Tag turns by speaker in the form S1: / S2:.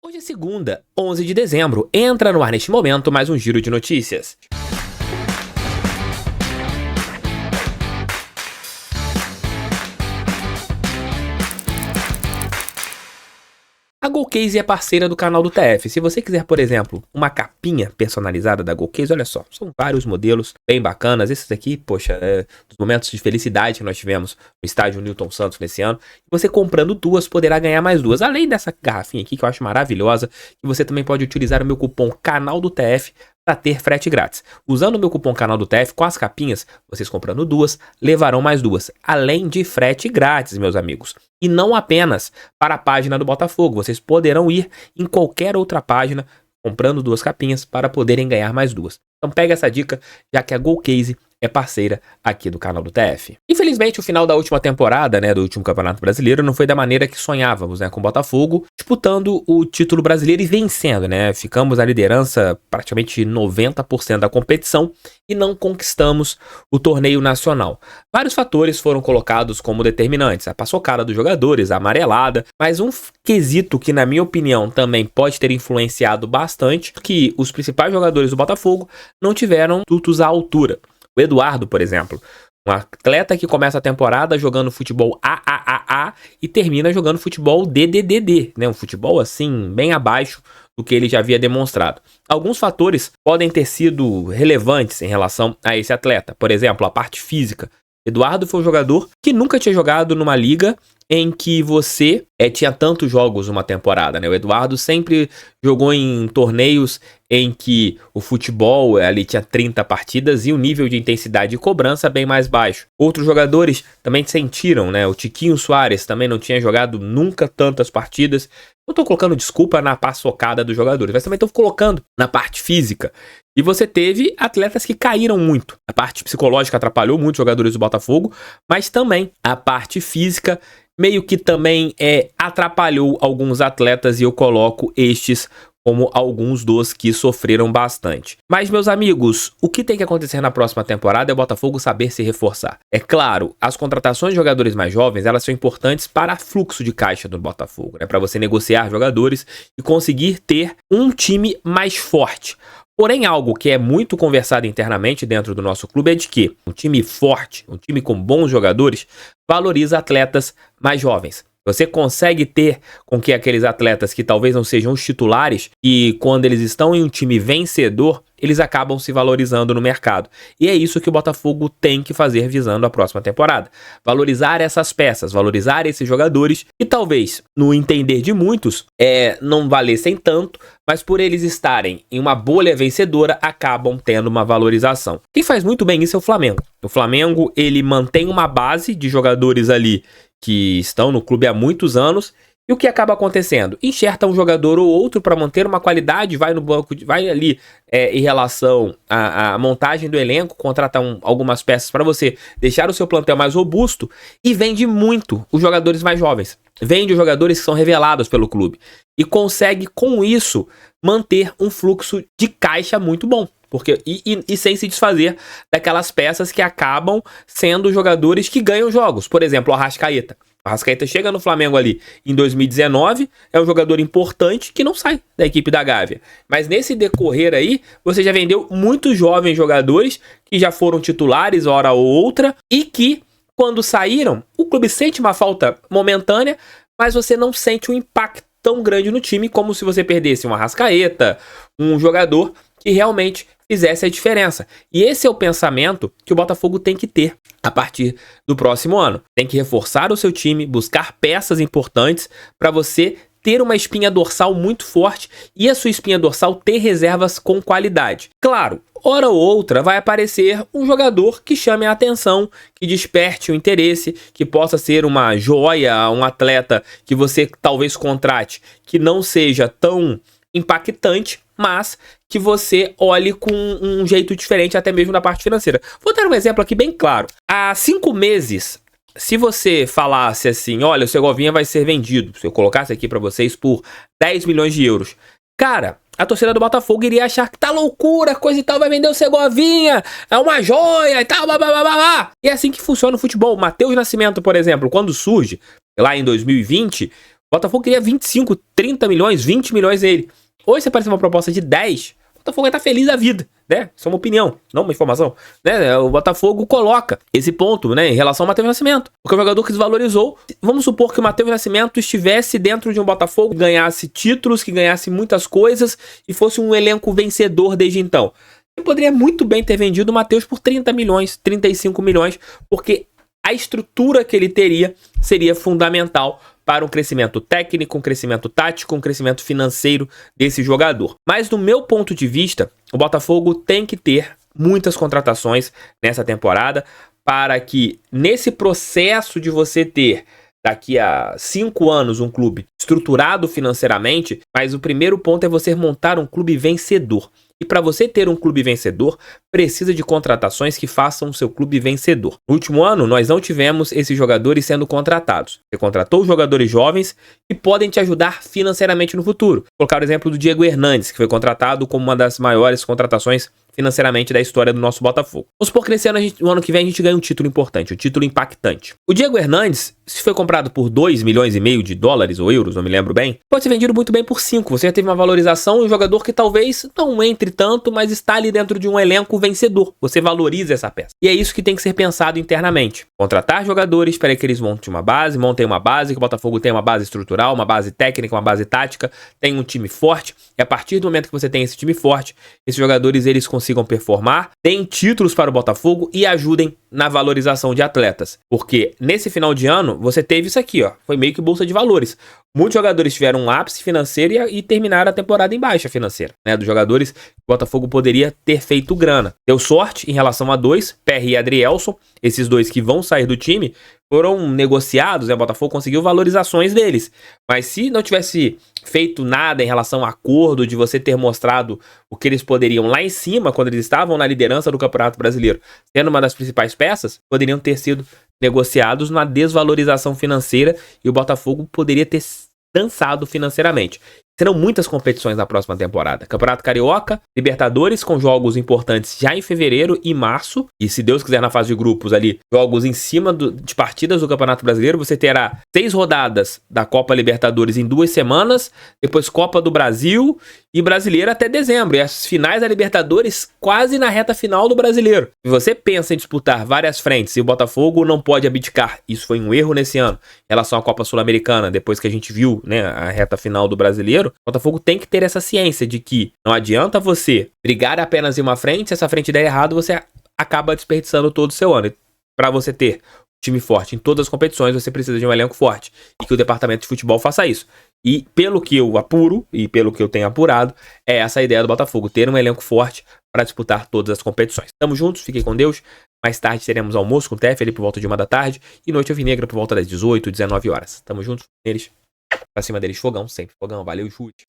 S1: Hoje é segunda, 11 de dezembro. Entra no ar neste momento mais um giro de notícias. A Golcase é parceira do canal do TF. Se você quiser, por exemplo, uma capinha personalizada da Golcase, olha só, são vários modelos bem bacanas. Esses aqui, poxa, dos momentos de felicidade que nós tivemos no estádio Newton Santos nesse ano. Você comprando duas, poderá ganhar mais duas. Além dessa garrafinha aqui, que eu acho maravilhosa, que você também pode utilizar o meu cupom Canal do TF para ter frete grátis. Usando o meu cupom Canal do TF, com as capinhas, vocês comprando duas, levarão mais duas. Além de frete grátis, meus amigos. E não apenas para a página do Botafogo. Vocês poderão ir em qualquer outra página comprando duas capinhas para poderem ganhar mais duas. Então pega essa dica, já que a Golcase é parceira aqui do canal do TF. Infelizmente, o final da última temporada, do último Campeonato Brasileiro, não foi da maneira que sonhávamos, com o Botafogo disputando o título brasileiro e vencendo, Ficamos na liderança praticamente 90% da competição e não conquistamos o torneio nacional. Vários fatores foram colocados como determinantes, a paçocada dos jogadores, a amarelada, mas um quesito que, na minha opinião, também pode ter influenciado bastante, que os principais jogadores do Botafogo não tiveram tutos à altura. O Eduardo, por exemplo, um atleta que começa a temporada jogando futebol AAA e termina jogando futebol DDDD, um futebol assim, bem abaixo do que ele já havia demonstrado. Alguns fatores podem ter sido relevantes em relação a esse atleta, por exemplo, a parte física. Eduardo foi um jogador que nunca tinha jogado numa liga em que você tinha tantos jogos numa temporada, O Eduardo sempre jogou em torneios em que o futebol ali tinha 30 partidas e o nível de intensidade e cobrança bem mais baixo. Outros jogadores também sentiram, O Tiquinho Soares também não tinha jogado nunca tantas partidas. Não tô colocando desculpa na paçocada dos jogadores, mas também tô colocando na parte física. E você teve atletas que caíram muito. A parte psicológica atrapalhou muito os jogadores do Botafogo, mas também a parte física meio que também atrapalhou alguns atletas e eu coloco estes como alguns dos que sofreram bastante. Mas, meus amigos, o que tem que acontecer na próxima temporada é o Botafogo saber se reforçar. É claro, as contratações de jogadores mais jovens, elas são importantes para fluxo de caixa do Botafogo, para você negociar jogadores e conseguir ter um time mais forte. Porém, algo que é muito conversado internamente dentro do nosso clube é de que um time forte, um time com bons jogadores, valoriza atletas mais jovens. Você consegue ter com que aqueles atletas que talvez não sejam os titulares e quando eles estão em um time vencedor, eles acabam se valorizando no mercado. E é isso que o Botafogo tem que fazer visando a próxima temporada. Valorizar essas peças, valorizar esses jogadores que talvez, no entender de muitos, não valessem tanto, mas por eles estarem em uma bolha vencedora, acabam tendo uma valorização. Quem faz muito bem isso é o Flamengo. O Flamengo, ele mantém uma base de jogadores ali que estão no clube há muitos anos. E o que acaba acontecendo? Enxerta um jogador ou outro para manter uma qualidade, vai no banco, vai ali em relação à montagem do elenco, contrata algumas peças para você deixar o seu plantel mais robusto e vende muito os jogadores mais jovens. Vende os jogadores que são revelados pelo clube. E consegue, com isso, manter um fluxo de caixa muito bom. E sem se desfazer daquelas peças que acabam sendo jogadores que ganham jogos. Por exemplo, o Arrascaeta. O Arrascaeta chega no Flamengo ali em 2019, é um jogador importante que não sai da equipe da Gávea. Mas nesse decorrer aí, você já vendeu muitos jovens jogadores que já foram titulares hora ou outra e que, quando saíram, o clube sente uma falta momentânea, mas você não sente um impacto tão grande no time como se você perdesse um Arrascaeta, um jogador que realmente fizesse a diferença. E esse é o pensamento que o Botafogo tem que ter a partir do próximo ano. Tem que reforçar o seu time, buscar peças importantes para você ter uma espinha dorsal muito forte e a sua espinha dorsal ter reservas com qualidade. Claro, hora ou outra vai aparecer um jogador que chame a atenção, que desperte o interesse, que possa ser uma joia, um atleta que você talvez contrate, que não seja tão impactante, mas que você olhe com um jeito diferente até mesmo da parte financeira. Vou dar um exemplo aqui bem claro. Há 5 meses, se você falasse assim, olha, o Segovinha vai ser vendido, se eu colocasse aqui pra vocês por 10 milhões de euros, cara, a torcida do Botafogo iria achar que tá loucura, coisa e tal, vai vender o Segovinha, é uma joia e tal, blá, blá, blá, blá. E é assim que funciona o futebol. O Matheus Nascimento, por exemplo, quando surge, lá em 2020, O Botafogo queria 25, 30 milhões, 20 milhões nele. Hoje você aparece uma proposta de 10, o Botafogo vai estar feliz da vida, né? Isso é uma opinião, não uma informação, né? O Botafogo coloca esse ponto, né, em relação ao Matheus Nascimento, porque o jogador que desvalorizou. Vamos supor que o Matheus Nascimento estivesse dentro de um Botafogo, ganhasse títulos, que ganhasse muitas coisas e fosse um elenco vencedor desde então. Eu poderia muito bem ter vendido o Matheus por 30 milhões, 35 milhões, porque a estrutura que ele teria seria fundamental para um crescimento técnico, um crescimento tático, um crescimento financeiro desse jogador. Mas do meu ponto de vista, o Botafogo tem que ter muitas contratações nessa temporada para que nesse processo de você ter daqui a 5 anos um clube estruturado financeiramente, mas o primeiro ponto é você montar um clube vencedor. E para você ter um clube vencedor, precisa de contratações que façam o seu clube vencedor. No último ano, nós não tivemos esses jogadores sendo contratados. Você contratou jogadores jovens que podem te ajudar financeiramente no futuro. Vou colocar o exemplo do Diego Hernandes, que foi contratado como uma das maiores contratações financeiramente da história do nosso Botafogo. Vamos supor que nesse ano, no ano que vem, a gente ganha um título importante, um título impactante. O Diego Hernandes, se foi comprado por 2,5 milhões de dólares ou euros, não me lembro bem, pode ser vendido muito bem por 5. Você já teve uma valorização e um jogador que talvez não entre tanto, mas está ali dentro de um elenco vencedor. Você valoriza essa peça. E é isso que tem que ser pensado internamente. Contratar jogadores para que eles montem uma base, que o Botafogo tenha uma base estrutural, uma base técnica, uma base tática, tenha um time forte. E a partir do momento que você tem esse time forte, esses jogadores eles consigam performar, deem títulos para o Botafogo e ajudem na valorização de atletas. Porque nesse final de ano, você teve isso aqui, ó. Foi meio que bolsa de valores. Muitos jogadores tiveram um ápice financeiro e terminaram a temporada em baixa financeira, né? Dos jogadores que o Botafogo poderia ter feito grana. Deu sorte em relação a 2, Perry e Adrielson, esses 2 que vão sair do time, foram negociados, né? O Botafogo conseguiu valorizações deles. Mas se não tivesse feito nada em relação ao acordo de você ter mostrado o que eles poderiam lá em cima, quando eles estavam na liderança do Campeonato Brasileiro, sendo uma das principais peças, poderiam ter sido negociados na desvalorização financeira e o Botafogo poderia ter dançado financeiramente. Serão muitas competições na próxima temporada. Campeonato Carioca, Libertadores com jogos importantes já em fevereiro e março. E se Deus quiser na fase de grupos ali, jogos em cima de partidas do Campeonato Brasileiro. Você terá 6 rodadas da Copa Libertadores em 2 semanas. Depois Copa do Brasil e Brasileiro até dezembro. E as finais da Libertadores quase na reta final do Brasileiro. Se você pensa em disputar várias frentes e o Botafogo não pode abdicar, isso foi um erro nesse ano, em relação à Copa Sul-Americana, depois que a gente viu, né, a reta final do Brasileiro, o Botafogo tem que ter essa ciência de que não adianta você brigar apenas em uma frente, se essa frente der errado, você acaba desperdiçando todo o seu ano. Para você ter um time forte em todas as competições, você precisa de um elenco forte e que o departamento de futebol faça isso. E pelo que eu apuro e pelo que eu tenho apurado, é essa a ideia do Botafogo, ter um elenco forte para disputar todas as competições. Tamo juntos, fiquem com Deus. Mais tarde teremos almoço com o TF ali por volta de 1 da tarde e noite alvinegra por volta das 18, 19 horas. Tamo juntos neles. Pra cima deles, fogão, sempre fogão, valeu, chute.